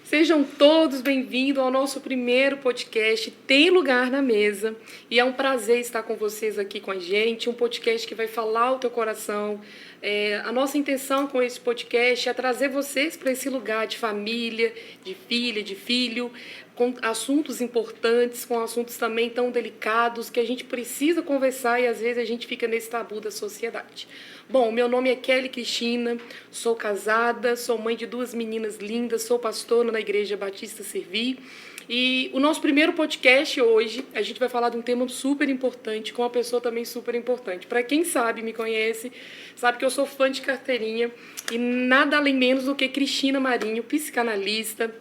Sejam todos bem-vindos ao nosso primeiro podcast Tem Lugar na Mesa. E é um prazer estar com vocês aqui com a gente, um podcast que vai falar o teu coração. A nossa intenção com esse podcast é trazer vocês para esse lugar de família, de filha, de filho, com assuntos importantes, com assuntos também tão delicados que a gente precisa conversar e às vezes a gente fica nesse tabu da sociedade. Bom, meu nome é Kelly Cristina, sou casada, sou mãe de 2 meninas lindas, sou pastora na Igreja Batista Servi. E o nosso primeiro podcast hoje, a gente vai falar de um tema super importante, com uma pessoa também super importante. Para quem sabe, me conhece, sabe que eu sou fã de carteirinha e nada além menos do que Cristina Marinho, psicanalista,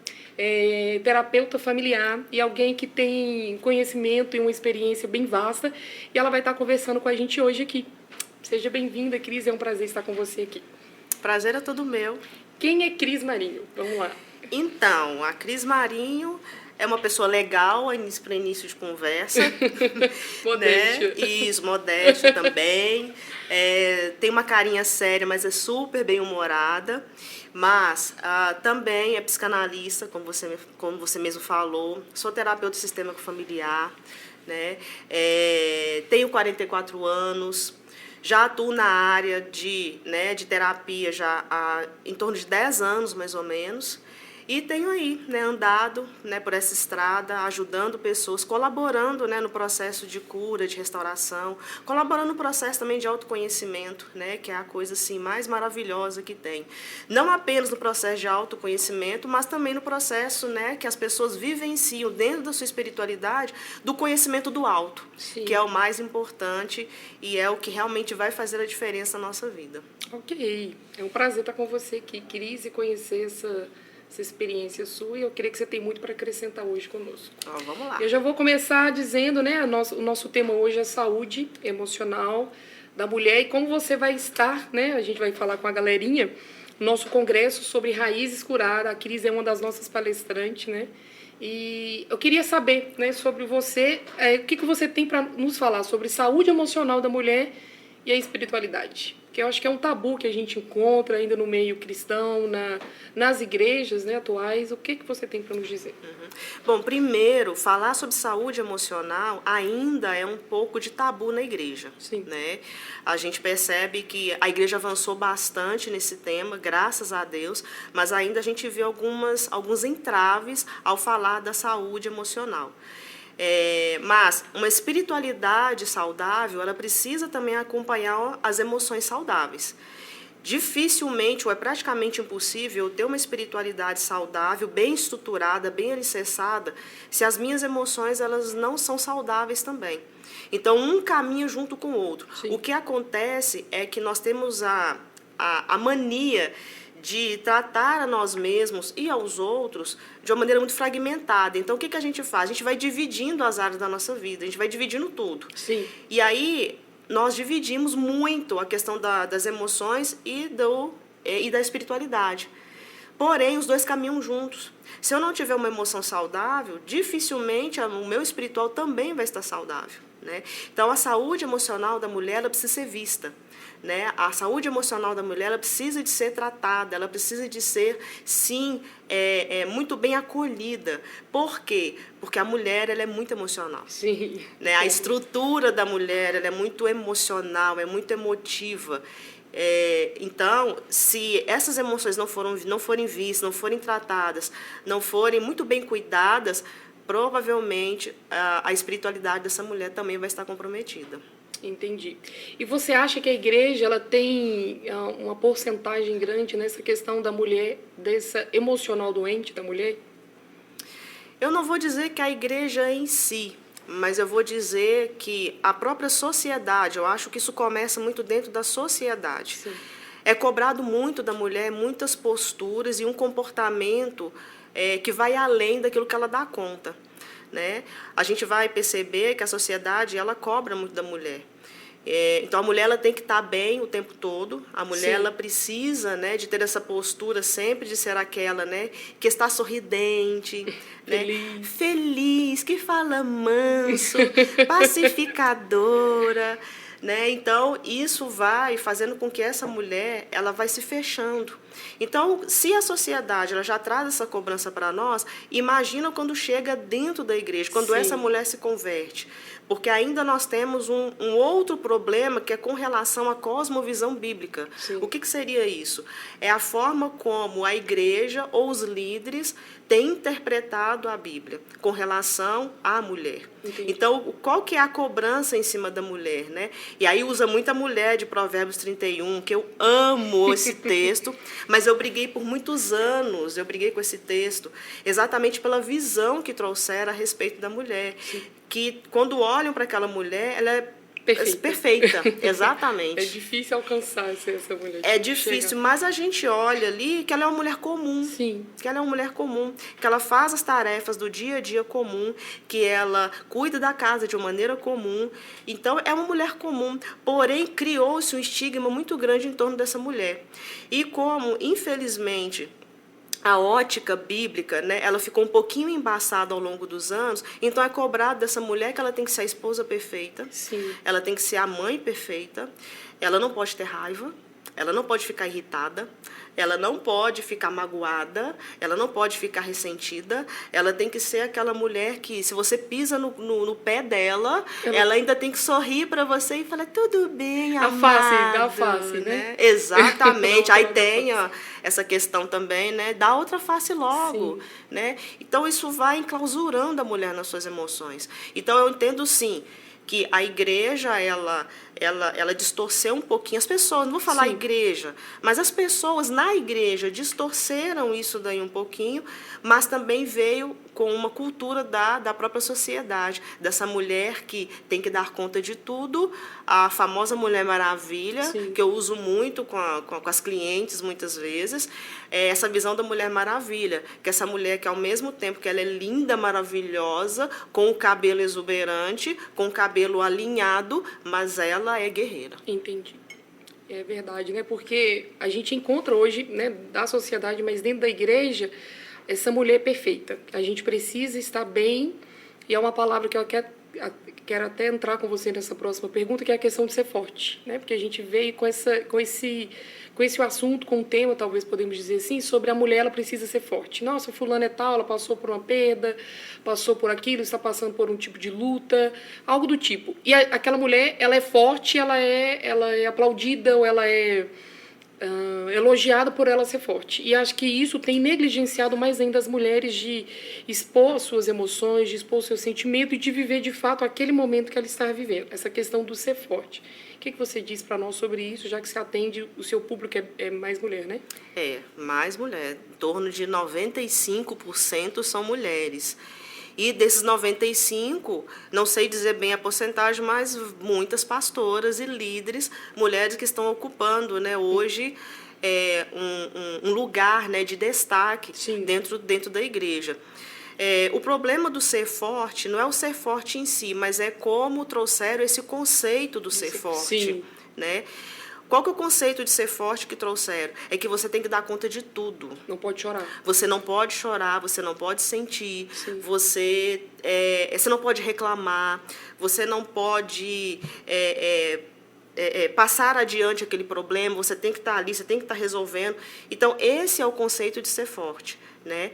terapeuta familiar e alguém que tem conhecimento e uma experiência bem vasta. E ela vai estar conversando com a gente hoje aqui. Seja bem-vinda, Cris, é um prazer estar com você aqui. Prazer é todo meu. Quem é Cris Marinho? Vamos lá. Então, a Cris Marinho é uma pessoa legal para início de conversa. Modéstia. Né? Isso, modéstia também. Tem uma carinha séria, mas é super bem-humorada. Mas também é psicanalista, como você mesmo falou. Sou terapeuta sistêmico familiar. Né? Tenho 44 anos. Já atuo na área de terapia já há em torno de 10 anos, mais ou menos. E tenho aí, andado, por essa estrada, ajudando pessoas, colaborando, no processo de cura, de restauração, colaborando no processo também de autoconhecimento, que é a coisa assim, mais maravilhosa que tem. Não apenas no processo de autoconhecimento, mas também no processo que as pessoas vivenciam dentro da sua espiritualidade, do conhecimento do alto, Sim. que é o mais importante e é o que realmente vai fazer a diferença na nossa vida. Ok, é um prazer estar com você aqui, Cris, e conhecer essa experiência sua, e eu creio que você tem muito para acrescentar hoje conosco. Vamos lá. Eu já vou começar dizendo, o nosso tema hoje é saúde emocional da mulher, e como você vai estar, a gente vai falar com a galerinha, no nosso congresso sobre raízes curadas. A Cris é uma das nossas palestrantes, e eu queria saber, sobre você, o que você tem para nos falar sobre saúde emocional da mulher e a espiritualidade. Que eu acho que é um tabu que a gente encontra ainda no meio cristão, nas igrejas atuais. O que você tem para nos dizer? Bom, primeiro, falar sobre saúde emocional ainda é um pouco de tabu na igreja. Sim. A gente percebe que a igreja avançou bastante nesse tema, graças a Deus, mas ainda a gente vê alguns entraves ao falar da saúde emocional. Mas uma espiritualidade saudável, ela precisa também acompanhar as emoções saudáveis. Dificilmente ou é praticamente impossível ter uma espiritualidade saudável, bem estruturada, bem alicerçada, se as minhas emoções elas não são saudáveis também. Então, um caminha junto com o outro. Sim. O que acontece é que nós temos a mania de tratar a nós mesmos e aos outros de uma maneira muito fragmentada. Então, o que a gente faz? A gente vai dividindo as áreas da nossa vida, a gente vai dividindo tudo. Sim. E aí, nós dividimos muito a questão das emoções e da espiritualidade. Porém, os dois caminham juntos. Se eu não tiver uma emoção saudável, dificilmente o meu espiritual também vai estar saudável. Então, a saúde emocional da mulher ela precisa ser vista. A saúde emocional da mulher ela precisa de ser tratada, ela precisa de ser, sim, muito bem acolhida. Por quê? Porque a mulher ela é muito emocional. Sim. A estrutura da mulher ela é muito emocional, é muito emotiva. Então, se essas emoções não forem vistas, não forem tratadas, não forem muito bem cuidadas, provavelmente a espiritualidade dessa mulher também vai estar comprometida. Entendi. E você acha que a igreja ela tem uma porcentagem grande nessa questão da mulher, dessa emocional doente da mulher? Eu não vou dizer que a igreja em si, mas eu vou dizer que a própria sociedade, eu acho que isso começa muito dentro da sociedade. Sim. É cobrado muito da mulher muitas posturas e um comportamento que vai além daquilo que ela dá conta. A gente vai perceber que a sociedade ela cobra muito da mulher. Então, a mulher ela tem que estar bem o tempo todo. A mulher ela precisa de ter essa postura sempre de ser aquela que está sorridente, feliz, que fala manso, pacificadora, né? Então, isso vai fazendo com que essa mulher ela vai se fechando. Então, se a sociedade ela já traz essa cobrança para nós, imagina quando chega dentro da igreja, quando Sim. essa mulher se converte. Porque ainda nós temos um outro problema que é com relação à cosmovisão bíblica. Sim. O que seria isso? É a forma como a igreja ou os líderes têm interpretado a Bíblia com relação à mulher. Entendi. Então, qual que é a cobrança em cima da mulher, né? E aí usa muita mulher de Provérbios 31, que eu amo esse texto, mas eu briguei por muitos anos, eu briguei com esse texto, exatamente pela visão que trouxeram a respeito da mulher. Sim. Que quando olham para aquela mulher, ela é Perfeita. Exatamente. É difícil alcançar essa mulher. É difícil, mas a gente olha ali que ela é uma mulher comum. Sim. Que ela é uma mulher comum, que ela faz as tarefas do dia a dia comum, que ela cuida da casa de uma maneira comum. Então, é uma mulher comum. Porém, criou-se um estigma muito grande em torno dessa mulher. E como, infelizmente, a ótica bíblica, né, ela ficou um pouquinho embaçada ao longo dos anos, então é cobrado dessa mulher que ela tem que ser a esposa perfeita, Sim. ela tem que ser a mãe perfeita, ela não pode ter raiva, ela não pode ficar irritada, ela não pode ficar magoada, ela não pode ficar ressentida, ela tem que ser aquela mulher que, se você pisa no pé dela, ela ainda tem que sorrir para você e falar, tudo bem, amado. Da face, né? Exatamente. Aí tem essa questão também, né? Da outra face logo, sim. né? Então, isso vai enclausurando a mulher nas suas emoções. Então, eu entendo, sim, que a igreja, ela distorceu um pouquinho. As pessoas, não vou falar Sim. igreja, mas as pessoas na igreja distorceram isso daí um pouquinho, mas também veio com uma cultura da própria sociedade, dessa mulher que tem que dar conta de tudo, a famosa Mulher Maravilha, Sim. que eu uso muito com as clientes muitas vezes, é essa visão da Mulher Maravilha, que essa mulher que ao mesmo tempo que ela é linda, maravilhosa, com o cabelo exuberante, com o cabelo alinhado, mas ela é guerreira. Entendi. É verdade, né? Porque a gente encontra hoje, né, da sociedade, mas dentro da igreja, essa mulher perfeita. A gente precisa estar bem, e é uma palavra que eu quero até entrar com você nessa próxima pergunta, que é a questão de ser forte, né? Porque a gente veio com esse assunto, com um tema, talvez podemos dizer assim, sobre a mulher, ela precisa ser forte. Nossa, fulana é tal, ela passou por uma perda, passou por aquilo, está passando por um tipo de luta, algo do tipo. E aquela mulher, ela é forte, ela é aplaudida, ou ela é elogiada por ela ser forte. E acho que isso tem negligenciado mais ainda as mulheres de expor suas emoções, de expor seu sentimento e de viver de fato aquele momento que ela está vivendo. Essa questão do ser forte. O que você diz para nós sobre isso, já que você atende, o seu público é mais mulher, né? É, mais mulher. Em torno de 95% são mulheres. E desses 95, não sei dizer bem a porcentagem, mas muitas pastoras e líderes, mulheres que estão ocupando, né, hoje um lugar, né, de destaque dentro da igreja. O problema do ser forte não é o ser forte em si, mas é como trouxeram esse conceito do ser forte. Sim. Né? Qual que é o conceito de ser forte que trouxeram? É que você tem que dar conta de tudo. Não pode chorar. Você não pode chorar, você não pode sentir, você não pode reclamar, você não pode passar adiante aquele problema, você tem que estar ali, você tem que estar resolvendo. Então, esse é o conceito de ser forte, né?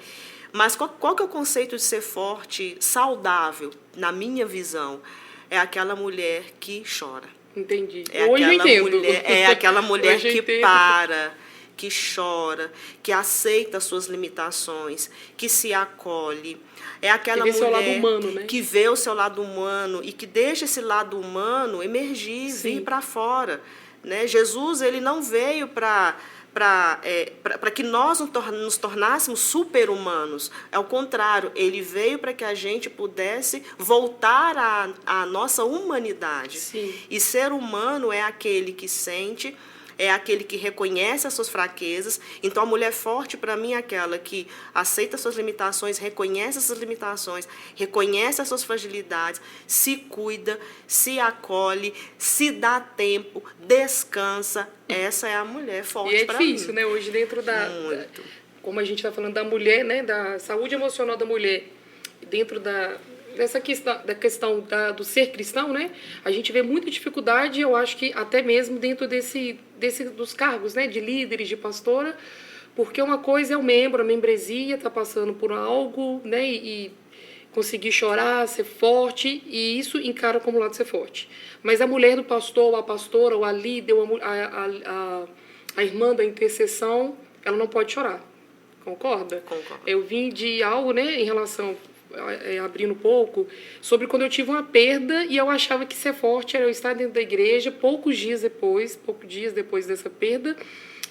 Mas qual que é o conceito de ser forte, saudável, na minha visão? É aquela mulher que chora. Entendi. Hoje eu entendo. É aquela mulher Hoje eu que entendo. para, que chora, que aceita as suas limitações, que se acolhe. É aquela que vê mulher seu lado humano, né? que vê o seu lado humano e que deixa esse lado humano emergir, vir para fora. Né? Jesus, ele não veio para que nós nos tornássemos super-humanos. Ao contrário, ele veio para que a gente pudesse voltar à nossa humanidade. Sim. E ser humano é aquele que sente, é aquele que reconhece as suas fraquezas. Então, a mulher forte, para mim, é aquela que aceita as suas limitações, reconhece essas limitações, reconhece as suas fragilidades, se cuida, se acolhe, se dá tempo, descansa. Essa é a mulher forte para mim. E é difícil, né? Hoje, dentro como a gente está falando da mulher, né? Da saúde emocional da mulher, dentro dessa do ser cristão, né? A gente vê muita dificuldade, eu acho que até mesmo dentro dos cargos, né? De líderes, de pastora, porque uma coisa é o membro, a membresia, tá passando por algo, né? E conseguir chorar, ser forte, e isso encara como lado de ser forte. Mas a mulher do pastor, ou a pastora, ou a líder, ou a irmã da intercessão, ela não pode chorar. Concorda? Concordo. Eu vim de algo, né, em relação, abrindo um pouco, sobre quando eu tive uma perda e eu achava que ser forte era eu estar dentro da igreja poucos dias depois dessa perda,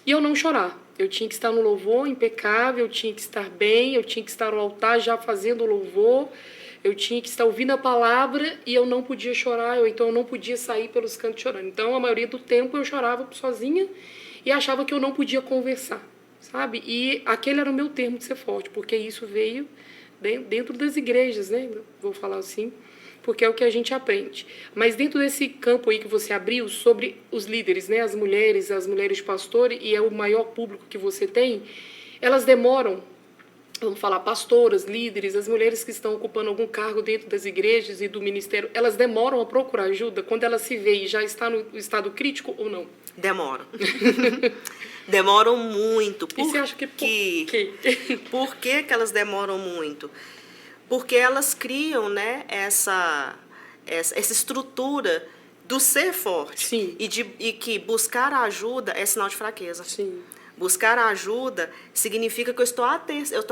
e eu não chorar. Eu tinha que estar no louvor impecável, eu tinha que estar bem, eu tinha que estar no altar já fazendo o louvor, eu tinha que estar ouvindo a palavra e eu não podia chorar, então eu não podia sair pelos cantos chorando. Então, a maioria do tempo eu chorava sozinha e achava que eu não podia conversar, sabe? E aquele era o meu termo de ser forte, porque isso veio dentro das igrejas, né? Vou falar assim, porque é o que a gente aprende. Mas dentro desse campo aí que você abriu sobre os líderes, né? As mulheres pastores, e é o maior público que você tem, elas demoram, vamos falar, pastoras, líderes, as mulheres que estão ocupando algum cargo dentro das igrejas e do ministério, elas demoram a procurar ajuda quando ela se vê e já está no estado crítico ou não? Demoram. Demoram muito. E você acha que por quê? Por que elas demoram muito? Porque elas criam, né, essa estrutura do ser forte. Sim. E que buscar ajuda é sinal de fraqueza. Sim. Buscar ajuda significa que eu estou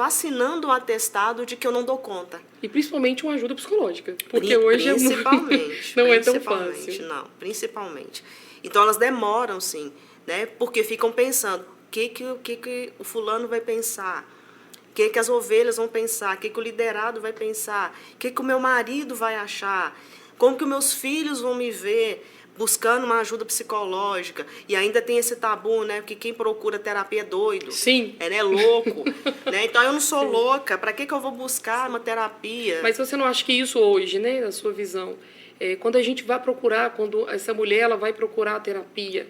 assinando um atestado de que eu não dou conta. E principalmente uma ajuda psicológica. Porque hoje principalmente, não é tão fácil. Não, principalmente. Então elas demoram, sim, né? Porque ficam pensando, o que o fulano vai pensar? O que as ovelhas vão pensar? O que o liderado vai pensar? O que o meu marido vai achar? Como que os meus filhos vão me ver buscando uma ajuda psicológica? E ainda tem esse tabu, né? Porque quem procura terapia é doido. Sim. É louco. Né? Então, eu não sou louca. Para que eu vou buscar uma terapia? Mas você não acha que isso hoje, né, na sua visão, quando a gente vai procurar, quando essa mulher ela vai procurar a terapia,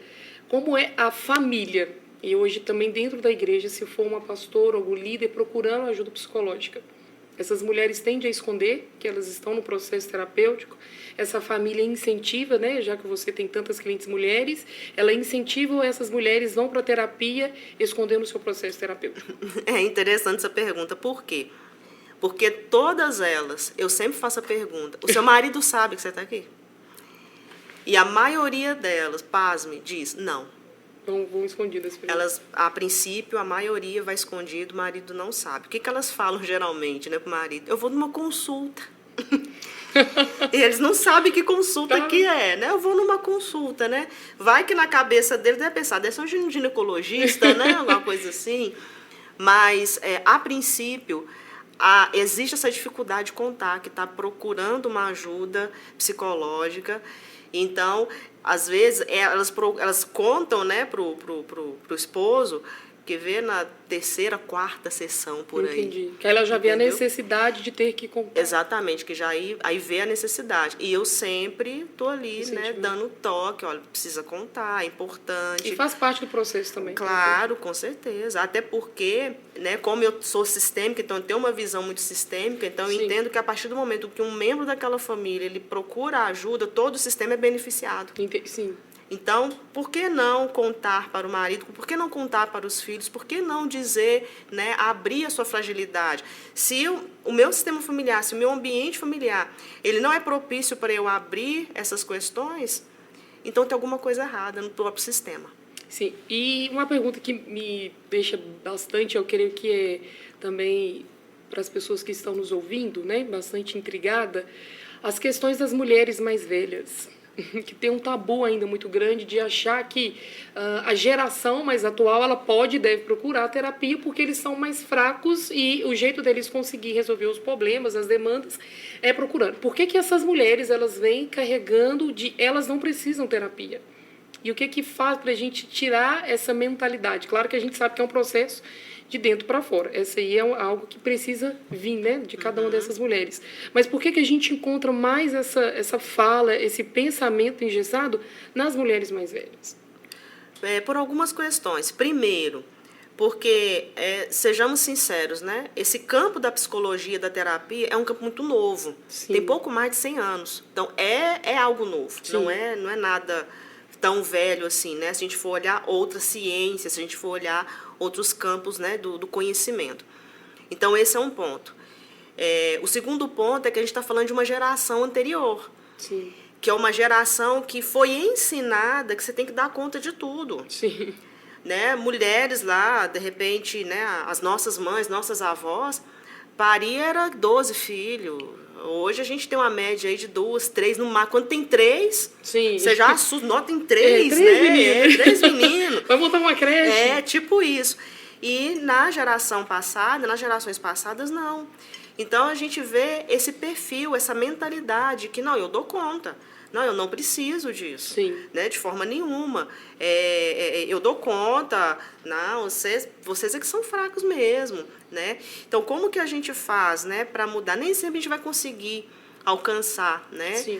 como é a família? E hoje também dentro da igreja, se for uma pastora ou um líder procurando ajuda psicológica, essas mulheres tendem a esconder que elas estão no processo terapêutico. Essa família incentiva, né, já que você tem tantas clientes mulheres, ela incentiva ou essas mulheres vão para a terapia escondendo o seu processo terapêutico? É interessante essa pergunta. Por quê? Porque todas elas, eu sempre faço a pergunta, o seu marido sabe que você está aqui? E a maioria delas, pasme, diz, não. Vão escondidas. Elas, a princípio, a maioria vai escondido, o marido não sabe. O que elas falam geralmente, né, para o marido? Eu vou numa consulta. E eles não sabem que consulta que é, né? Eu vou numa consulta, né? Vai que na cabeça dele deve pensar, deve ser um ginecologista, né? Alguma coisa assim. Mas, a princípio, existe essa dificuldade de contar, que está procurando uma ajuda psicológica. Então, às vezes, elas contam, né, pro esposo, que vê na terceira, quarta sessão por aí. Entendi. Que ela já vê a necessidade de ter que contar. Exatamente, que já aí vê a necessidade. E eu sempre estou ali, né, dando toque, olha, precisa contar, é importante. E faz parte do processo também. Claro, com certeza. Até porque, né, como eu sou sistêmica, então eu tenho uma visão muito sistêmica, então eu entendo que a partir do momento que um membro daquela família ele procura ajuda, todo o sistema é beneficiado. Sim. Então, por que não contar para o marido? Por que não contar para os filhos? Por que não dizer, né, abrir a sua fragilidade? Se o meu sistema familiar, se o meu ambiente familiar, ele não é propício para eu abrir essas questões, então tem alguma coisa errada no próprio sistema. Sim, e uma pergunta que me deixa bastante, eu creio que é também para as pessoas que estão nos ouvindo, né, bastante intrigada, as questões das mulheres mais velhas, que tem um tabu ainda muito grande de achar que a geração mais atual ela pode e deve procurar terapia porque eles são mais fracos e o jeito deles conseguir resolver os problemas, as demandas, é procurando. Por que essas mulheres elas vêm carregando de elas não precisam terapia? E o que faz para a gente tirar essa mentalidade? Claro que a gente sabe que é um processo de dentro para fora. Essa aí é algo que precisa vir, né, de cada uma dessas mulheres. Mas por que a gente encontra mais essa fala, esse pensamento engessado nas mulheres mais velhas? Por algumas questões. Primeiro, Porque, sejamos sinceros, né? Esse campo da psicologia, da terapia, é um campo muito novo. Sim. Tem pouco mais de 100 anos. Então, é algo novo. Não é nada tão velho assim, né? Se a gente for olhar outras ciências, se a gente for olhar outros campos, né, do conhecimento. Então, esse é um ponto. O segundo ponto é que a gente está falando de uma geração anterior. Sim. Que é uma geração que foi ensinada que você tem que dar conta de tudo. Sim. Né? Mulheres lá, de repente, né, as nossas mães, nossas avós, parir era 12 filhos. Hoje a gente tem uma média aí de 2, 3 no mar. Quando tem 3, Sim. você já assusta. Nota tem 3, três né? meninos. 3 meninos. Vai montar uma creche. É, tipo isso. E na geração passada, nas gerações passadas, não. Então a gente vê esse perfil, essa mentalidade que, não, eu dou conta. Não, eu não preciso disso. Sim. Né, de forma nenhuma. Eu dou conta. Não, vocês é que são fracos mesmo. Né? Então, como que a gente faz, né, para mudar? Nem sempre a gente vai conseguir alcançar, né? Sim.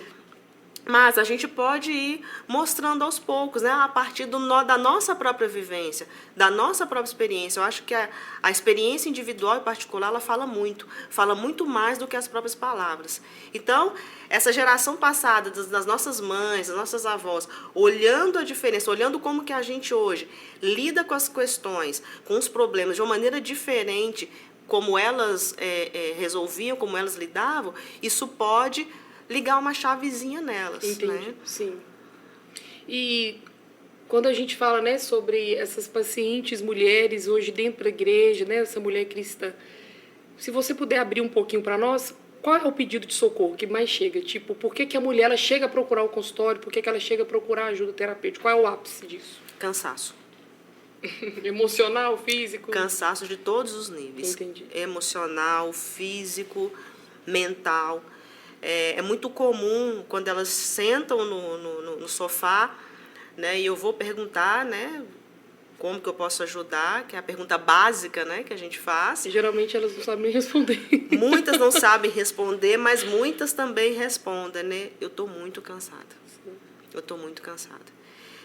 Mas a gente pode ir mostrando aos poucos, né, a partir da nossa própria vivência, da nossa própria experiência. Eu acho que a experiência individual e particular, ela fala muito mais do que as próprias palavras. Então, essa geração passada, das nossas mães, das nossas avós, olhando a diferença, olhando como que a gente hoje lida com as questões, com os problemas de uma maneira diferente, como elas resolviam, como elas lidavam, isso pode ligar uma chavezinha nelas. Entendi, né? Sim. E quando a gente fala, né, sobre essas pacientes mulheres hoje dentro da igreja, né, essa mulher cristã, se você puder abrir um pouquinho para nós, qual é o pedido de socorro que mais chega? Tipo, por que a mulher ela chega a procurar o consultório? Por que ela chega a procurar ajuda terapêutica? Qual é o ápice disso? Cansaço. Emocional, físico? Cansaço de todos os níveis. Entendi. Emocional, físico, mental. É muito comum quando elas sentam no sofá, né, e eu vou perguntar, né, como que eu posso ajudar, que é a pergunta básica, né, que a gente faz. E geralmente elas não sabem responder. Muitas não sabem responder, mas muitas também respondem, né? Eu estou muito cansada. Sim. Eu estou muito cansada.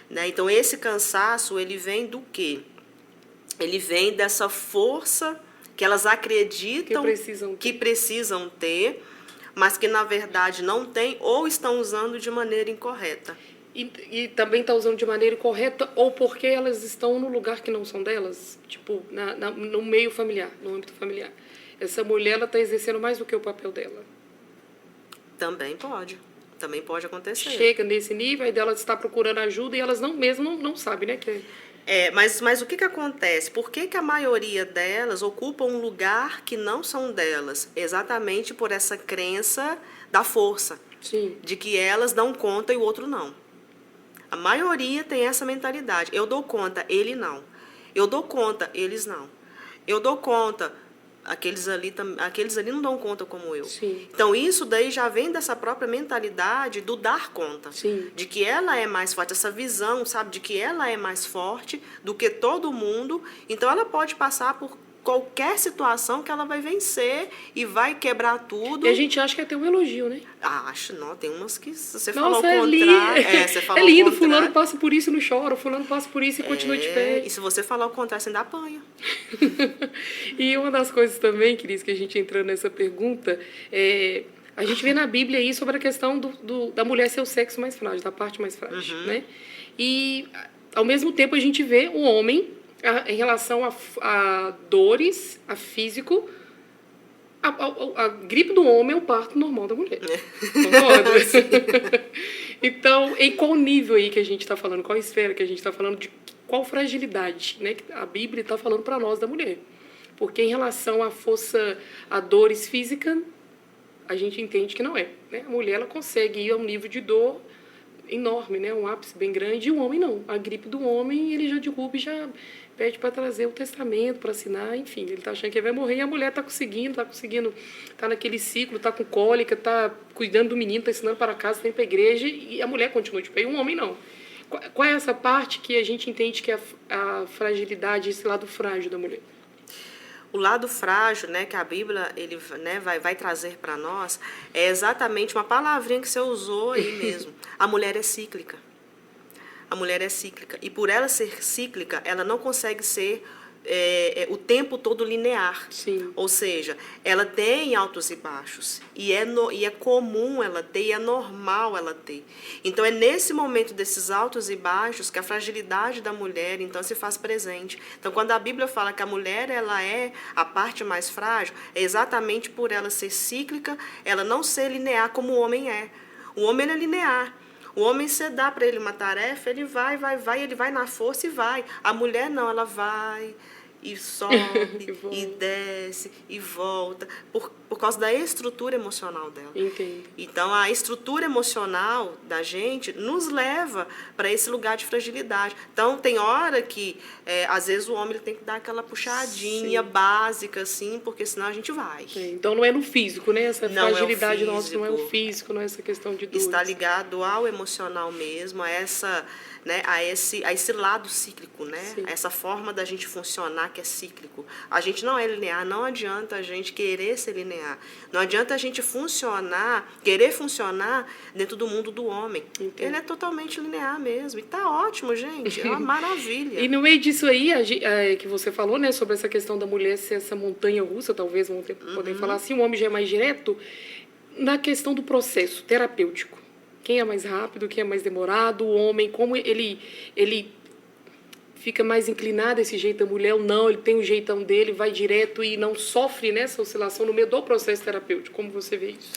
Né? Então, esse cansaço, ele vem do quê? Ele vem dessa força que elas acreditam que precisam ter, mas que, na verdade, não tem ou estão usando de maneira incorreta. E também está usando de maneira incorreta ou porque elas estão no lugar que não são delas, tipo, no meio familiar, no âmbito familiar. Essa mulher está exercendo mais do que o papel dela. Também pode acontecer. Chega nesse nível, aí delas está procurando ajuda e elas não sabem, né? Mas o que acontece? Por que a maioria delas ocupa um lugar que não são delas? Exatamente por essa crença da força. Sim. De que elas dão conta e o outro não. A maioria tem essa mentalidade. Eu dou conta, ele não. Eu dou conta, eles não. Eu dou conta, aqueles ali não dão conta como eu. Sim. Então, isso daí já vem dessa própria mentalidade do dar conta. Sim. De que ela é mais forte, essa visão, sabe? De que ela é mais forte do que todo mundo. Então, ela pode passar por qualquer situação que ela vai vencer e vai quebrar tudo. E a gente acha que é ter um elogio, né? Acho, não. Tem umas que você Nossa, falou o contrário. Você falou é lindo, o contrário. fulano passa por isso e não chora, fulano passa por isso e continua de pé. E se você falar o contrário, você ainda apanha. E uma das coisas também, Cris, que a gente entrando nessa pergunta, a gente vê na Bíblia aí sobre a questão da mulher ser o sexo mais frágil, da parte mais frágil, né? E, ao mesmo tempo, a gente vê o homem, em relação a dores, a físico, a gripe do homem é o parto normal da mulher. Concorda? Então, em qual nível aí que a gente está falando? Qual esfera que a gente está falando? De qual fragilidade, né, que a Bíblia está falando para nós da mulher? Porque em relação à força, a dores físicas, a gente entende que não é. Né? A mulher ela consegue ir a um nível de dor enorme, né? Um ápice bem grande, e o homem não. A gripe do homem, ele já derruba e já pede para trazer o testamento, para assinar, enfim. Ele está achando que ele vai morrer e a mulher está conseguindo, está naquele ciclo, está com cólica, está cuidando do menino, está ensinando para casa, está indo para a igreja, e a mulher continua de pé, e o homem não. Qual é essa parte que a gente entende que é a fragilidade, esse lado frágil da mulher? O lado frágil, né, que a Bíblia ele, né, vai trazer para nós, é exatamente uma palavrinha que você usou aí mesmo. A mulher é cíclica. A mulher é cíclica. E por ela ser cíclica, ela não consegue ser o tempo todo linear. Sim. Ou seja, ela tem altos e baixos. E é comum ela ter, e é normal ela ter. Então, é nesse momento desses altos e baixos que a fragilidade da mulher, então, se faz presente. Então, quando a Bíblia fala que a mulher ela é a parte mais frágil, é exatamente por ela ser cíclica, ela não ser linear como o homem é. O homem ele é linear. O homem, você dá para ele uma tarefa, ele vai, ele vai na força e vai. A mulher não, ela vai e sobe, e desce, e volta, por causa da estrutura emocional dela. Entendo. Então, a estrutura emocional da gente nos leva para esse lugar de fragilidade. Então, tem hora que, às vezes, o homem ele tem que dar aquela puxadinha básica, assim, porque senão a gente vai. Então, não é no físico, né? Essa fragilidade nossa não é o físico. físico, não é essa questão de dores. Está ligado ao emocional mesmo, a essa... Né, a esse lado cíclico, né? A essa forma da gente funcionar que é cíclico. A gente não é linear, não adianta a gente querer ser linear. Não adianta a gente querer funcionar dentro do mundo do homem. Entendo. Ele é totalmente linear mesmo. E tá ótimo, gente. É uma maravilha. E no meio disso aí, que você falou, né, sobre essa questão da mulher ser essa montanha-russa, talvez, vamos poder falar assim, o homem já é mais direto, na questão do processo terapêutico. Quem é mais rápido, quem é mais demorado, o homem, como ele fica mais inclinado desse jeito, a mulher ou não, ele tem o jeitão dele, vai direto e não sofre nessa oscilação no meio do processo terapêutico. Como você vê isso?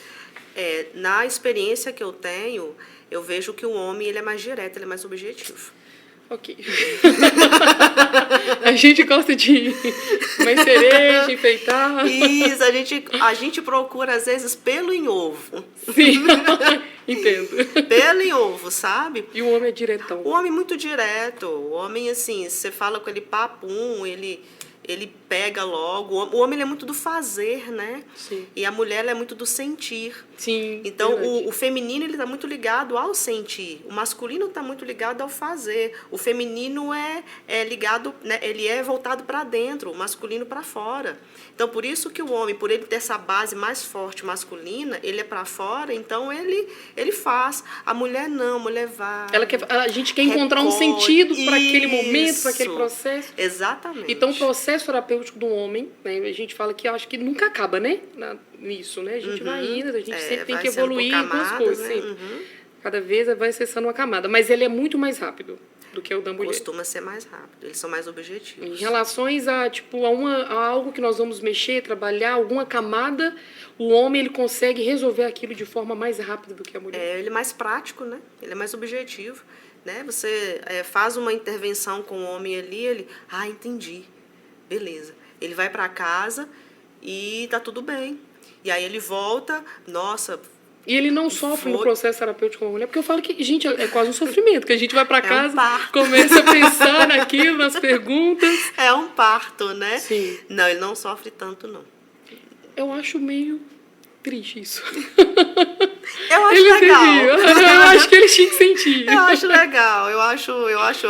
Na experiência que eu tenho, eu vejo que o homem ele é mais direto, ele é mais objetivo. Ok. A gente gosta de mais cereja, enfeitar. Isso, a gente procura, às vezes, pelo em ovo. Sim, entendo. Pelo em ovo, sabe? E o homem é diretão. O homem muito direto. O homem, assim, você fala com ele papum, ele pega logo. O homem ele é muito do fazer, né? Sim. E a mulher ela é muito do sentir. Sim. Então, o feminino ele está muito ligado ao sentir. O masculino está muito ligado ao fazer. O feminino é ligado, né? Ele é voltado para dentro, o masculino para fora. Então, por isso que o homem, por ele ter essa base mais forte masculina, ele é para fora, então ele faz. A mulher não, a mulher vai. A gente quer encontrar um sentido para aquele momento, para aquele processo. Exatamente. Então, o processo terapêutico do homem, né, a gente fala que eu acho que nunca acaba, né? Nisso, né? A gente vai indo, a gente sempre tem que evoluir com as coisas. Sim. Cada vez vai acessando uma camada. Mas ele é muito mais rápido do que o da mulher. Costuma ser mais rápido, eles são mais objetivos. Em relações a algo que nós vamos mexer, trabalhar, alguma camada, o homem ele consegue resolver aquilo de forma mais rápida do que a mulher. Ele é mais prático, né? Ele é mais objetivo. Né? Você faz uma intervenção com o homem ali, entendi, beleza. Ele vai para casa e tá tudo bem. E aí ele volta, nossa... E ele não sofre no processo terapêutico com a mulher, porque eu falo que, gente, é quase um sofrimento, que a gente vai para casa, começa a pensar naquilo, nas perguntas. É um parto, né? Sim. Não, ele não sofre tanto, não. Eu acho meio triste isso. Eu acho legal. Eu acho que ele tinha que sentir. Eu acho legal, eu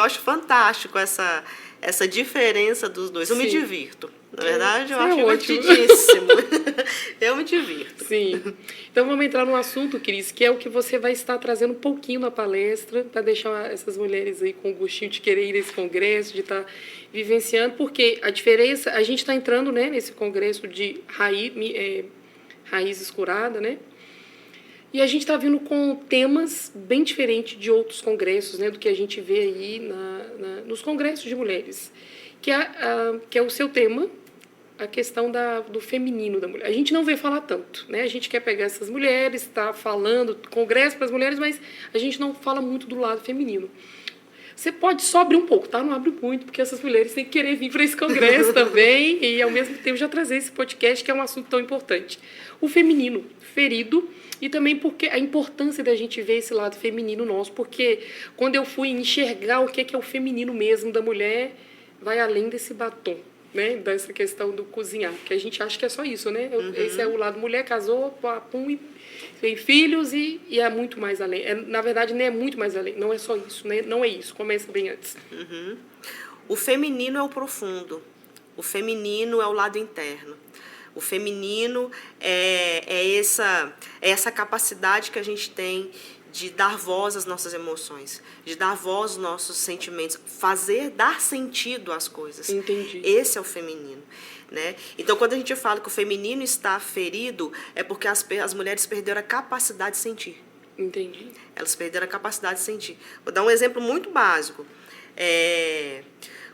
acho fantástico essa diferença dos dois. Eu me divirto. Na verdade, eu acho divertidíssimo. Eu me divirto. Sim. Então, vamos entrar no assunto, Cris, que é o que você vai estar trazendo um pouquinho na palestra, para deixar essas mulheres aí com o gostinho de querer ir nesse congresso, de estar vivenciando, porque a diferença... A gente está entrando, né, nesse congresso de Raiz Curada, né? E a gente está vindo com temas bem diferentes de outros congressos, né, do que a gente vê aí nos congressos de mulheres, que é o seu tema, a questão do feminino da mulher. A gente não vê falar tanto, né? A gente quer pegar essas mulheres, está falando congresso para as mulheres, mas a gente não fala muito do lado feminino. Você pode só abrir um pouco, tá? Não abre muito, porque essas mulheres têm que querer vir para esse congresso também e, ao mesmo tempo, já trazer esse podcast, que é um assunto tão importante. O feminino ferido, e também porque a importância da gente ver esse lado feminino nosso, porque quando eu fui enxergar o que é o feminino mesmo da mulher, vai além desse batom, né? Dessa questão do cozinhar, que a gente acha que é só isso, né? Esse é o lado mulher, casou, pum, e tem filhos e é muito mais além. Na verdade, nem é muito mais além, não é só isso, né? Não é isso, começa bem antes. O feminino é o profundo, o feminino é o lado interno. O feminino é essa capacidade que a gente tem de dar voz às nossas emoções, de dar voz aos nossos sentimentos, dar sentido às coisas. Entendi. Esse é o feminino, né? Então, quando a gente fala que o feminino está ferido, é porque as mulheres perderam a capacidade de sentir. Entendi. Elas perderam a capacidade de sentir. Vou dar um exemplo muito básico.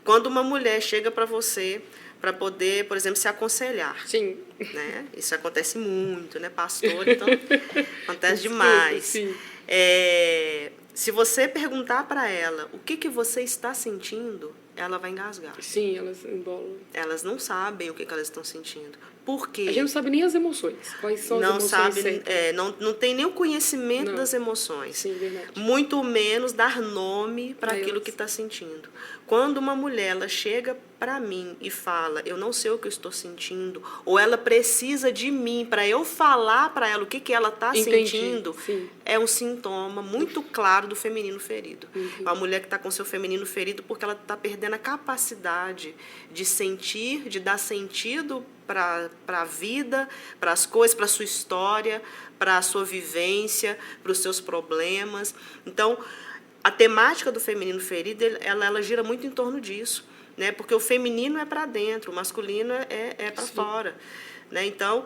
Quando uma mulher chega para você para poder, por exemplo, se aconselhar. Sim. Né? Isso acontece muito, né, pastor? Então, acontece demais. Sim. Se você perguntar para ela o que você está sentindo, ela vai engasgar. Sim, elas embolam. Elas não sabem o que elas estão sentindo. Por quê? A gente não sabe nem as emoções. Quais são as emoções? Não tem nem o conhecimento das emoções. Sim, verdade. Muito menos dar nome para aquilo que está sentindo. Quando uma mulher ela chega para mim e fala, eu não sei o que eu estou sentindo, ou ela precisa de mim para eu falar para ela o que ela está sentindo, é um sintoma muito claro do feminino ferido. Uma mulher que está com seu feminino ferido porque ela está perdendo a capacidade de sentir, de dar sentido para a vida, para as coisas, para a sua história, para a sua vivência, para os seus problemas. Então, a temática do feminino ferido, ela gira muito em torno disso, né? Porque o feminino é para dentro, o masculino é para fora. Né? Então,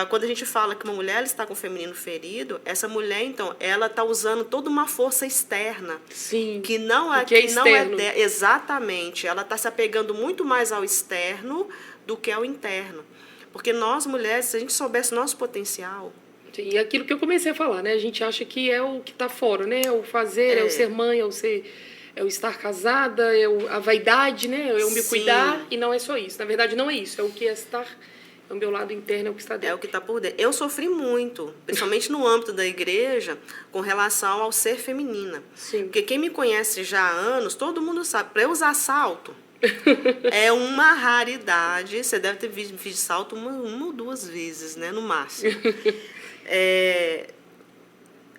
quando a gente fala que uma mulher ela está com o feminino ferido, essa mulher, então, ela está usando toda uma força externa. Sim, que não é, que não é exatamente. Ela está se apegando muito mais ao externo do que ao interno. Porque nós, mulheres, se a gente soubesse nosso potencial... Sim, e aquilo que eu comecei a falar, né? A gente acha que é o que está fora, né? O fazer, é o ser mãe, é o estar casada, a vaidade, né? É o me cuidar, e não é só isso. Na verdade, não é isso. É o que é estar... É o meu lado interno, é o que está dentro. É o que está por dentro. Eu sofri muito, principalmente no âmbito da igreja, com relação ao ser feminina. Sim. Porque quem me conhece já há anos, todo mundo sabe, para eu usar salto, é uma raridade. Você deve ter visto salto uma ou duas vezes, né, no máximo. É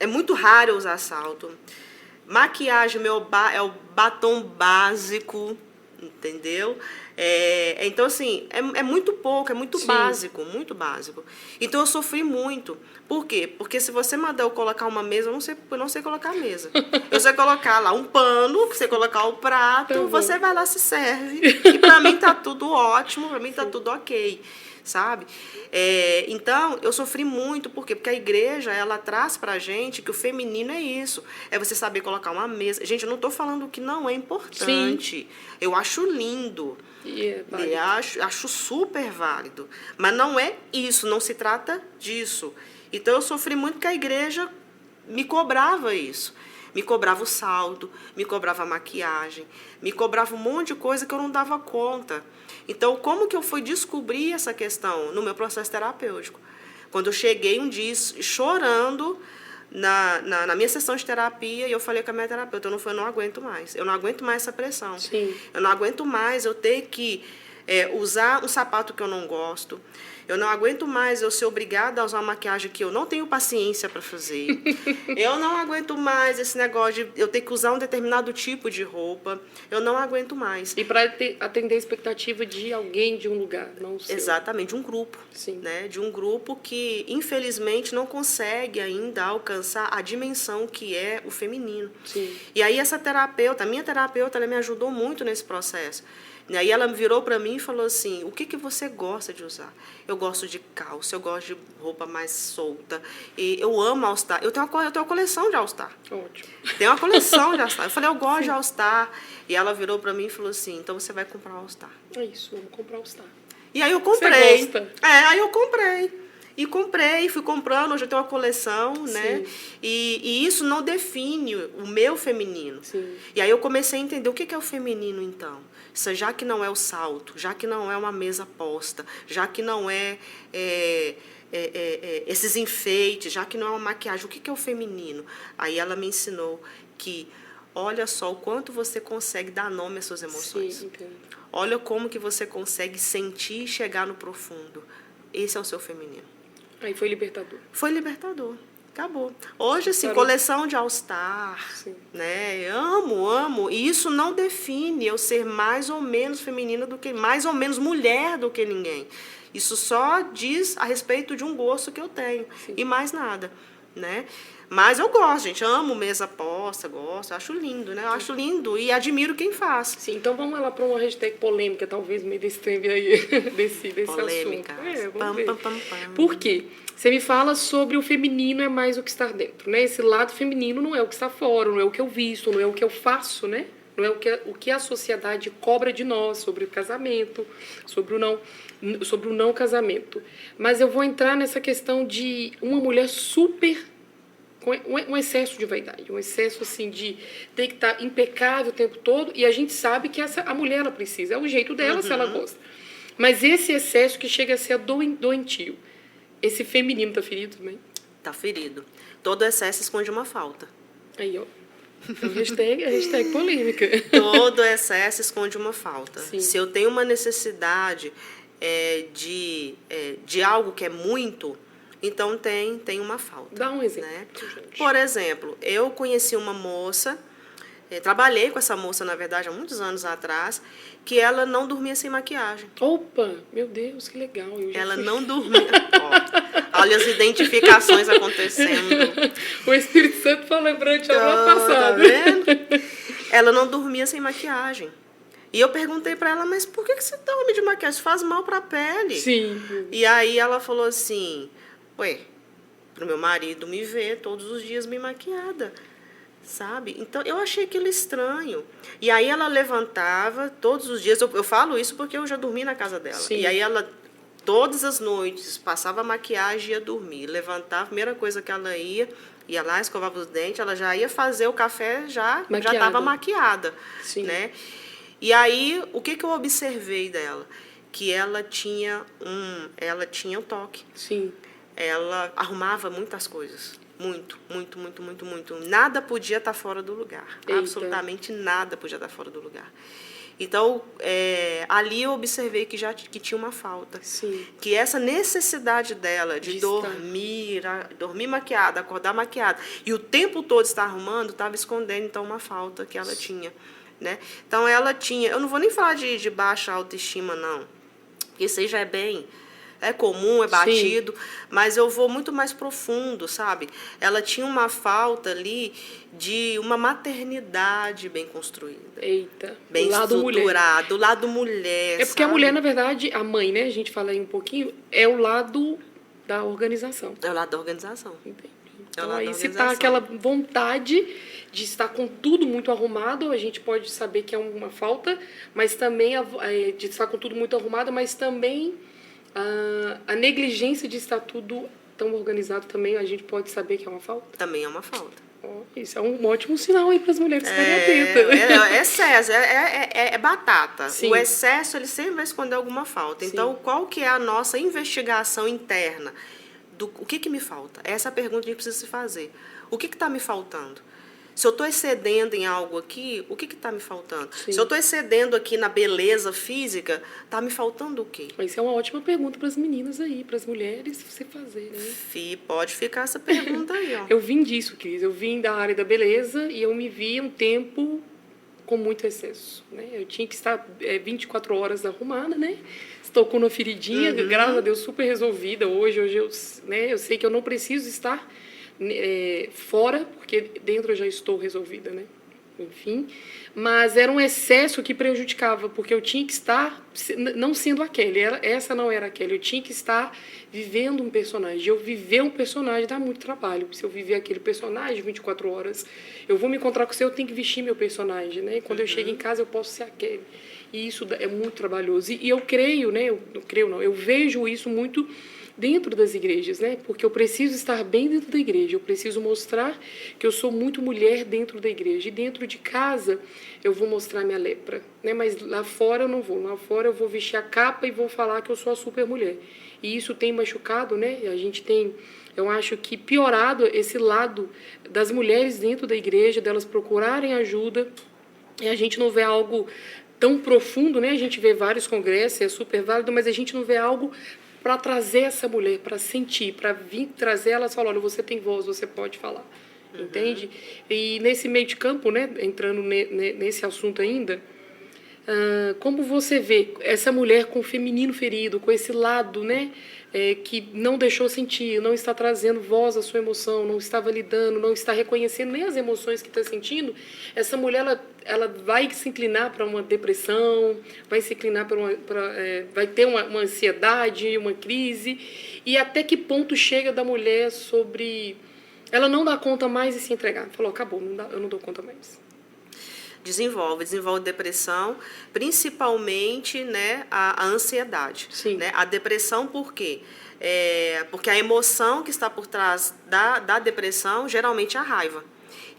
muito raro eu usar salto. Maquiagem, é o batom básico, entendeu? Então, assim, é muito pouco, é muito básico, muito básico. Então, eu sofri muito. Por quê? Porque se você mandar eu colocar uma mesa, eu não sei colocar a mesa. Eu sei colocar lá um pano, você colocar o prato, você vai lá, se serve. E para mim tá tudo ótimo, para mim tá tudo ok. Sabe? Então, eu sofri muito, por quê? Porque a igreja, ela traz pra gente que o feminino é isso, é você saber colocar uma mesa. Gente, eu não estou falando que não é importante, sim. Eu acho lindo, acho super válido, mas não é isso, não se trata disso. Então, eu sofri muito porque a igreja me cobrava isso. Me cobrava o salto, me cobrava a maquiagem, me cobrava um monte de coisa que eu não dava conta. Então, como que eu fui descobrir essa questão? No meu processo terapêutico. Quando eu cheguei um dia chorando na minha sessão de terapia, e eu falei com a minha terapeuta, eu não aguento mais. Eu não aguento mais essa pressão. Sim. Eu não aguento mais eu ter que usar um sapato que eu não gosto. Eu não aguento mais eu ser obrigada a usar uma maquiagem que eu não tenho paciência para fazer. Eu não aguento mais esse negócio de eu ter que usar um determinado tipo de roupa. Eu não aguento mais. E para atender a expectativa de alguém, de um lugar, não o seu. Exatamente, de um grupo. Sim. Né? De um grupo que, infelizmente, não consegue ainda alcançar a dimensão que é o feminino. Sim. E aí a minha terapeuta, ela me ajudou muito nesse processo. E aí ela virou para mim e falou assim, o que você gosta de usar? Eu gosto de calça, eu gosto de roupa mais solta, e eu amo All Star. Eu tenho uma coleção de All Star. Ótimo. Tem uma coleção de All Star. Eu falei, eu gosto de All Star. E ela virou para mim e falou assim, então você vai comprar All Star. É isso, vamos comprar All Star. E aí eu comprei. Você gosta? Aí eu comprei. E comprei, fui comprando, hoje eu tenho uma coleção, né? E isso não define o meu feminino. Sim. E aí eu comecei a entender o que é o feminino, então. Já que não é o salto, já que não é uma mesa posta, já que não é esses enfeites, já que não é uma maquiagem, o que é o feminino? Aí ela me ensinou que, olha só o quanto você consegue dar nome às suas emoções. Sim, entendo. Olha como que você consegue sentir e chegar no profundo. Esse é o seu feminino. Aí foi libertador. Foi libertador. Acabou. Hoje, assim, coleção de All Star, né? Amo. E isso não define eu ser mais ou menos feminina do que... Mais ou menos mulher do que ninguém. Isso só diz a respeito de um gosto que eu tenho. Sim. E mais nada. né? Mas eu gosto, gente, amo mesa posta, gosto, acho lindo, né? Eu acho lindo e admiro quem faz. Sim, então vamos lá para uma hashtag polêmica, talvez, no meio desse tema aí, desse Polêmica. assunto. Vamos Pam, ver. pam, pam, pam. Por quê? Você me fala sobre o feminino é mais o que está dentro, né? Esse lado feminino não é o que está fora, não é o que eu visto, não é o que eu faço, né? Não é o que a sociedade cobra de nós sobre o casamento, sobre o não casamento. Mas eu vou entrar nessa questão de uma mulher super com um excesso de vaidade, um excesso assim de ter que estar impecável o tempo todo, e a gente sabe que a mulher ela precisa, é o jeito dela se ela gosta. Mas esse excesso que chega a ser doentio, esse feminino tá ferido também? Tá ferido. Todo excesso esconde uma falta. Aí, ó. Então, hashtag polêmica. Todo excesso esconde uma falta. Sim. Se eu tenho uma necessidade de algo que é muito, então tem uma falta. Dá um exemplo, né? gente. Por exemplo, eu conheci uma moça, trabalhei com essa moça, na verdade, há muitos anos atrás, que ela não dormia sem maquiagem. Opa, meu Deus, que legal. Ela não dormia. Ó, olha as identificações acontecendo. O Espírito Santo tá lembrando de ano Tá passado. vendo? Ela não dormia sem maquiagem. E eu perguntei pra ela, mas por que você dorme de maquiagem? Isso faz mal pra pele. Sim. E aí ela falou assim, pro meu marido me ver todos os dias bem maquiada, sabe? Então, eu achei aquilo estranho. E aí ela levantava todos os dias, eu falo isso porque eu já dormi na casa dela. Sim. E aí ela, todas as noites, passava maquiagem e ia dormir. Levantava, a primeira coisa que ela ia lá, escovava os dentes, ela já ia fazer o café, já estava maquiada. Sim. Né? E aí, o que eu observei dela? Que ela tinha um toque. Sim. Ela arrumava muitas coisas. Muito. Nada podia estar fora do lugar. Eita. Absolutamente nada podia estar fora do lugar. Então, ali eu observei que tinha uma falta. Sim. Que essa necessidade dela de dormir maquiada, acordar maquiada, e o tempo todo estar arrumando, estava escondendo, então, uma falta que ela tinha. Né? Então, ela tinha... Eu não vou nem falar de baixa autoestima, não. Isso aí já é comum, é batido, mas eu vou muito mais profundo, sabe? Ela tinha uma falta ali de uma maternidade bem construída. Eita. Bem estruturada, do lado mulher. É porque sabe? a mulher, na verdade, a mãe, né? A gente fala aí um pouquinho, é o lado da organização. É o lado da organização. Entendi. É o Então, lado aí, da se tá organização. aquela vontade de estar com tudo muito arrumado, a gente pode saber que é uma falta, mas também de estar com tudo muito arrumado, mas também a negligência de estar tudo tão organizado também, a gente pode saber que é uma falta. Também é uma falta. Isso é um ótimo sinal aí para as mulheres ficarem atentas. É excesso, é batata. Sim. O excesso, ele sempre vai esconder alguma falta. Sim. Então, qual que é a nossa investigação interna? O que me falta? Essa é a pergunta que a gente precisa se fazer. O que está me faltando? Se eu estou excedendo em algo aqui, o que está me faltando? Sim. Se eu estou excedendo aqui na beleza física, está me faltando o quê? Isso é uma ótima pergunta para as meninas aí, para as mulheres se fazer, né? Pode ficar essa pergunta aí, ó. Eu vim disso, Cris. Eu vim da área da beleza e eu me vi um tempo com muito excesso, né? Eu tinha que estar 24 horas arrumada, né? Estou com uma feridinha, graças a Deus, super resolvida. Hoje eu sei que eu não preciso estar fora, porque dentro eu já estou resolvida, né? Enfim, mas era um excesso que prejudicava, porque eu tinha que estar não sendo aquele, essa não era aquele, eu tinha que estar vivendo um personagem. Eu viver um personagem dá muito trabalho. Se eu viver aquele personagem 24 horas, eu vou me encontrar com você, eu tenho que vestir meu personagem, né? Quando eu chego em casa, eu posso ser aquele. E isso é muito trabalhoso. E eu creio, né? Eu vejo isso muito dentro das igrejas, né? Porque eu preciso estar bem dentro da igreja, eu preciso mostrar que eu sou muito mulher dentro da igreja. E dentro de casa, eu vou mostrar minha lepra, né? Mas lá fora eu não vou. Lá fora eu vou vestir a capa e vou falar que eu sou a super mulher. E isso tem machucado, né? A gente tem, eu acho que piorado esse lado das mulheres dentro da igreja, delas procurarem ajuda, e a gente não vê algo tão profundo, né? A gente vê vários congressos, é super válido, mas a gente não vê algo para trazer essa mulher, para sentir, para vir trazer ela e falar, olha, você tem voz, você pode falar, entende? E nesse meio de campo, né, entrando nesse assunto ainda, Como você vê essa mulher com o feminino ferido, com esse lado, né, que não deixou sentir, não está trazendo voz à sua emoção, não está validando, não está reconhecendo nem as emoções que está sentindo, essa mulher ela vai se inclinar para uma depressão, vai se inclinar vai ter uma ansiedade, uma crise, e até que ponto chega da mulher sobre ela não dá conta mais e se entregar. Falou, acabou, eu não dou conta mais. Desenvolve depressão, principalmente, né, a ansiedade. Sim. Né? A depressão por quê? Porque a emoção que está por trás da depressão geralmente é a raiva.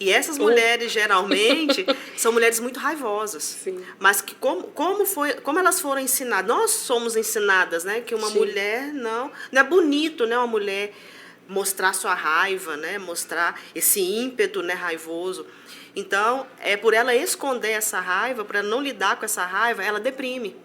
E essas mulheres, geralmente, são mulheres muito raivosas. Sim. Mas que como elas foram ensinadas, nós somos ensinadas, né, que uma Sim. mulher não é bonito, né, uma mulher mostrar sua raiva, né, mostrar esse ímpeto, né, raivoso. Então, por ela esconder essa raiva, para não lidar com essa raiva, ela deprime.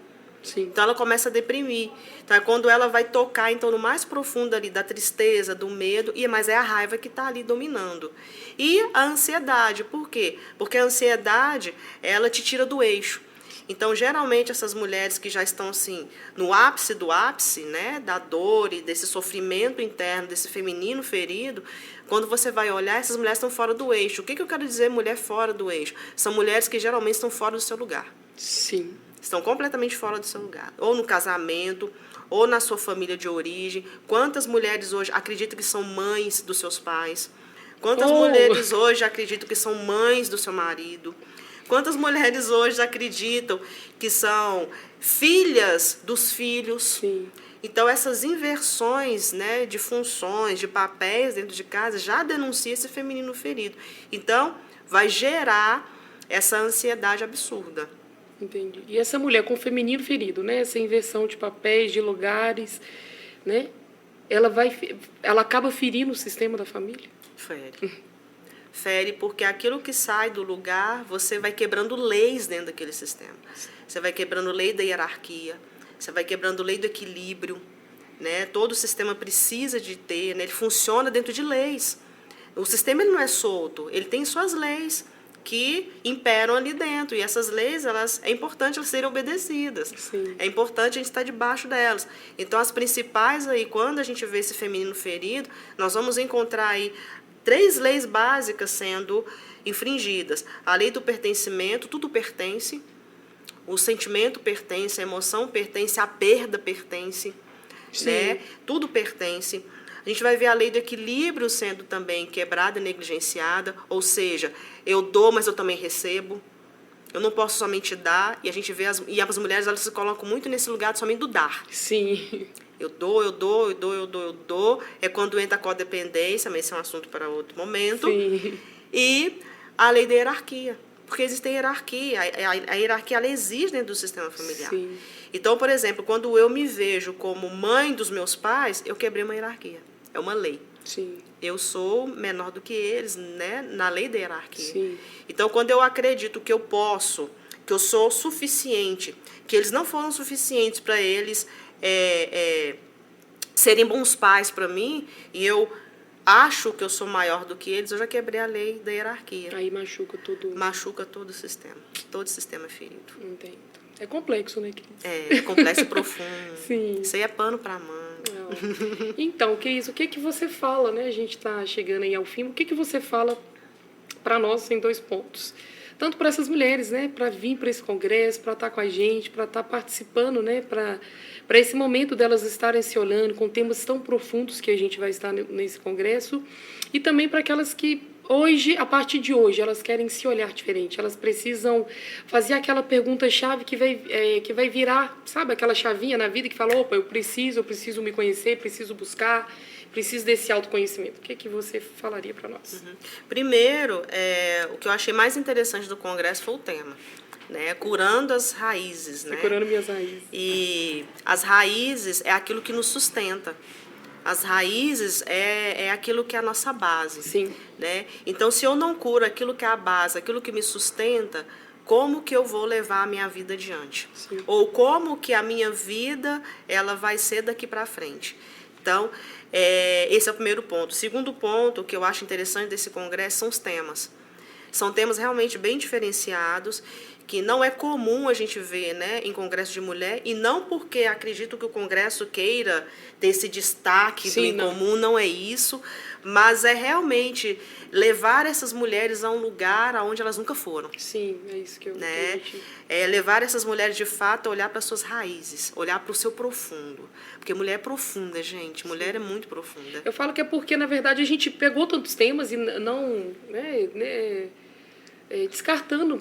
Sim. Então, ela começa a deprimir. Então, é quando ela vai tocar então, no mais profundo ali da tristeza, do medo, mas é a raiva que está ali dominando. E a ansiedade, por quê? Porque a ansiedade, ela te tira do eixo. Então, geralmente, essas mulheres que já estão assim, no ápice do ápice, né, da dor e desse sofrimento interno, desse feminino ferido, quando você vai olhar, essas mulheres estão fora do eixo. O que eu quero dizer mulher fora do eixo? São mulheres que geralmente estão fora do seu lugar. Sim. Estão completamente fora do seu lugar. Ou no casamento, ou na sua família de origem. Quantas mulheres hoje acreditam que são mães dos seus pais? Quantas mulheres hoje acreditam que são mães do seu marido? Quantas mulheres hoje acreditam que são filhas dos filhos? Sim. Então, essas inversões, né, de funções, de papéis dentro de casa, já denuncia esse feminino ferido. Então, vai gerar essa ansiedade absurda. Entendi. E essa mulher com o feminino ferido, né, essa inversão de papéis, de lugares, né, ela acaba ferindo o sistema da família? Fere porque aquilo que sai do lugar, você vai quebrando leis dentro daquele sistema. Você vai quebrando lei da hierarquia, você vai quebrando lei do equilíbrio, né? Todo o sistema precisa de ter, né? Ele funciona dentro de leis. O sistema ele não é solto, ele tem suas leis que imperam ali dentro. E essas leis, é importante elas serem obedecidas. Sim. É importante a gente estar debaixo delas. Então, as principais aí, quando a gente vê esse feminino ferido, nós vamos encontrar aí 3 leis básicas sendo infringidas. A lei do pertencimento, tudo pertence. O sentimento pertence, a emoção pertence, a perda pertence. Né? Tudo pertence. A gente vai ver a lei do equilíbrio sendo também quebrada e negligenciada, ou seja, eu dou, mas eu também recebo. Eu não posso somente dar, e a gente vê as mulheres elas se colocam muito nesse lugar somente do dar. Sim. Eu dou, eu dou, eu dou, eu dou, eu dou. É quando entra a codependência, mas esse é um assunto para outro momento. Sim. E a lei da hierarquia. Porque existe hierarquia. A hierarquia ela existe dentro do sistema familiar. Sim. Então, por exemplo, quando eu me vejo como mãe dos meus pais, eu quebrei uma hierarquia. É uma lei. Sim. Eu sou menor do que eles, né, na lei da hierarquia. Sim. Então, quando eu acredito que eu posso, que eu sou suficiente, que eles não foram suficientes para eles serem bons pais para mim, e eu acho que eu sou maior do que eles, eu já quebrei a lei da hierarquia. Aí machuca tudo. Machuca todo o sistema. Todo o sistema é ferido. Entendo. É complexo, né, Cris? É complexo e profundo. Sim. Isso aí é pano para manga. Então, Cris, o que você fala, né? A gente está chegando aí ao fim. O que você fala para nós em 2 pontos? Tanto para essas mulheres, né? Para vir para esse congresso, para estar com a gente, para estar participando, né? Para esse momento delas estarem se olhando com temas tão profundos que a gente vai estar nesse congresso. E também para aquelas que hoje, a partir de hoje, elas querem se olhar diferente. Elas precisam fazer aquela pergunta-chave que vai virar, sabe, aquela chavinha na vida que fala, opa, eu preciso me conhecer, preciso buscar, preciso desse autoconhecimento. O que você falaria para nós? Primeiro, o que eu achei mais interessante do congresso foi o tema. Né? Curando as raízes. Né? Curando minhas raízes. E as raízes é aquilo que nos sustenta. As raízes é aquilo que é a nossa base. Sim. Né? Então, se eu não curo aquilo que é a base, aquilo que me sustenta, como que eu vou levar a minha vida adiante? Sim. Ou como que a minha vida ela vai ser daqui para frente? Então, esse é o primeiro ponto. O segundo ponto que eu acho interessante desse congresso são os temas. São temas realmente bem diferenciados, que não é comum a gente ver, né, em congresso de mulher, e não porque acredito que o congresso queira ter esse destaque do incomum, não é isso, mas é realmente levar essas mulheres a um lugar aonde elas nunca foram. Sim, é isso que eu... Né? É levar essas mulheres, de fato, a olhar para as suas raízes, olhar para o seu profundo. Porque mulher é profunda, gente. Mulher é muito profunda. Eu falo que é porque, na verdade, a gente pegou tantos temas e não... descartando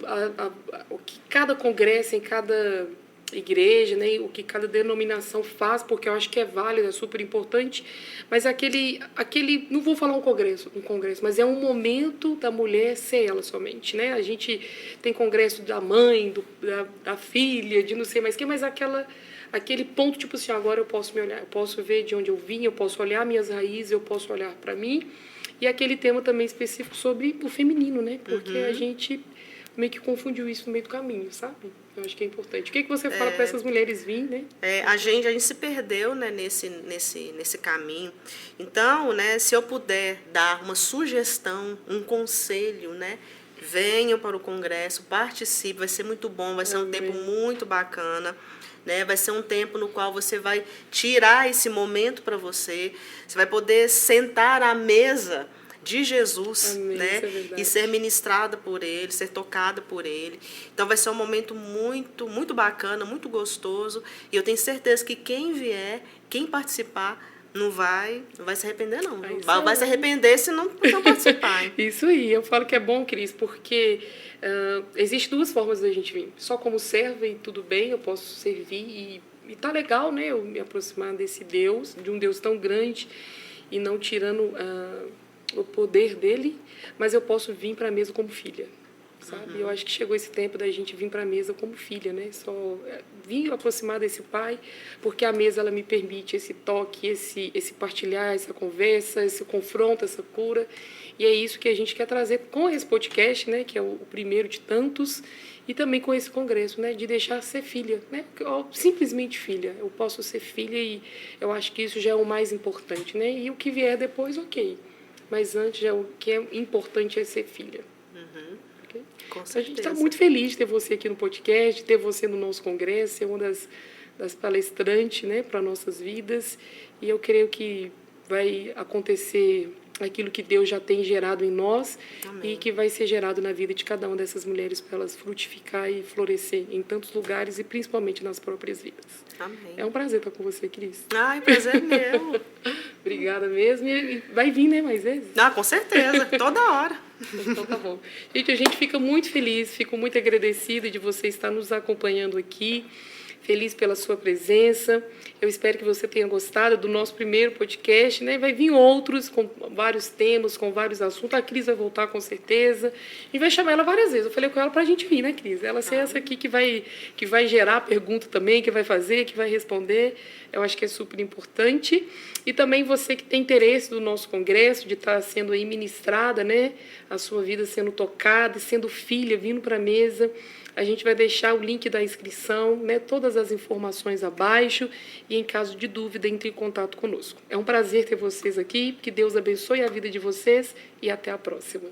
o que cada congresso, em cada igreja, né, o que cada denominação faz, porque eu acho que é válido, é super importante, mas aquele não vou falar um congresso, mas é um momento da mulher ser ela somente, né? A gente tem congresso da mãe, da filha, de não sei mais quem, mas aquele ponto, tipo assim, agora eu posso me olhar, eu posso ver de onde eu vim, eu posso olhar minhas raízes, eu posso olhar para mim. E aquele tema também específico sobre o feminino, né? Porque a gente meio que confundiu isso no meio do caminho, sabe? Eu acho que é importante. O que você fala para essas mulheres virem, né? A gente se perdeu, né, nesse caminho. Então, né, se eu puder dar uma sugestão, um conselho, né, venham para o congresso, participe, vai ser muito bom, vai ser um tempo muito bacana. Né? Vai ser um tempo no qual você vai tirar esse momento para você, você vai poder sentar à mesa de Jesus, né? E ser ministrada por Ele, ser tocada por Ele. Então vai ser um momento muito, muito bacana, muito gostoso. E eu tenho certeza que quem vier, quem participar, não vai se arrepender, não. Vai se arrepender se não participar. Hein? Isso aí, eu falo que é bom, Cris, porque existem duas formas da gente vir. Só como serva e tudo bem, eu posso servir e tá legal, né? Eu me aproximar desse Deus, de um Deus tão grande e não tirando o poder dele, mas eu posso vir para a mesa como filha. Sabe? Eu acho que chegou esse tempo da gente vir para a mesa como filha, né? Só vir aproximar desse pai, porque a mesa ela me permite esse toque, esse partilhar, essa conversa, esse confronto, essa cura. E é isso que a gente quer trazer com esse podcast, né? Que é o primeiro de tantos, e também com esse congresso, né? De deixar ser filha, né? Simplesmente filha. Eu posso ser filha e eu acho que isso já é o mais importante, né? E o que vier depois, ok. Mas antes, já o que é importante é ser filha. Com certeza. A gente está muito feliz de ter você aqui no podcast, de ter você no nosso congresso, ser uma das palestrantes, né, para nossas vidas. E eu creio que vai acontecer aquilo que Deus já tem gerado em nós. Amém. E que vai ser gerado na vida de cada uma dessas mulheres para elas frutificar e florescer em tantos lugares e principalmente nas próprias vidas. Amém. É um prazer estar com você, Cris. Ai, prazer é meu. Obrigada mesmo. E vai vir, né, mais vezes? Com certeza, toda hora. Então tá bom. Gente, a gente fica muito feliz, fico muito agradecida de você estar nos acompanhando aqui. Feliz pela sua presença. Eu espero que você tenha gostado do nosso primeiro podcast, né? Vai vir outros com vários temas, com vários assuntos. A Cris vai voltar com certeza. E vai chamar ela várias vezes. Eu falei com ela para a gente vir, né, Cris? Ela ser essa aqui que vai gerar pergunta também, que vai fazer, que vai responder. Eu acho que é super importante. E também você que tem interesse do nosso congresso, de estar sendo aí ministrada, né? A sua vida sendo tocada, sendo filha, vindo para a mesa. A gente vai deixar o link da inscrição, né, todas as informações abaixo e, em caso de dúvida, entre em contato conosco. É um prazer ter vocês aqui, que Deus abençoe a vida de vocês e até a próxima.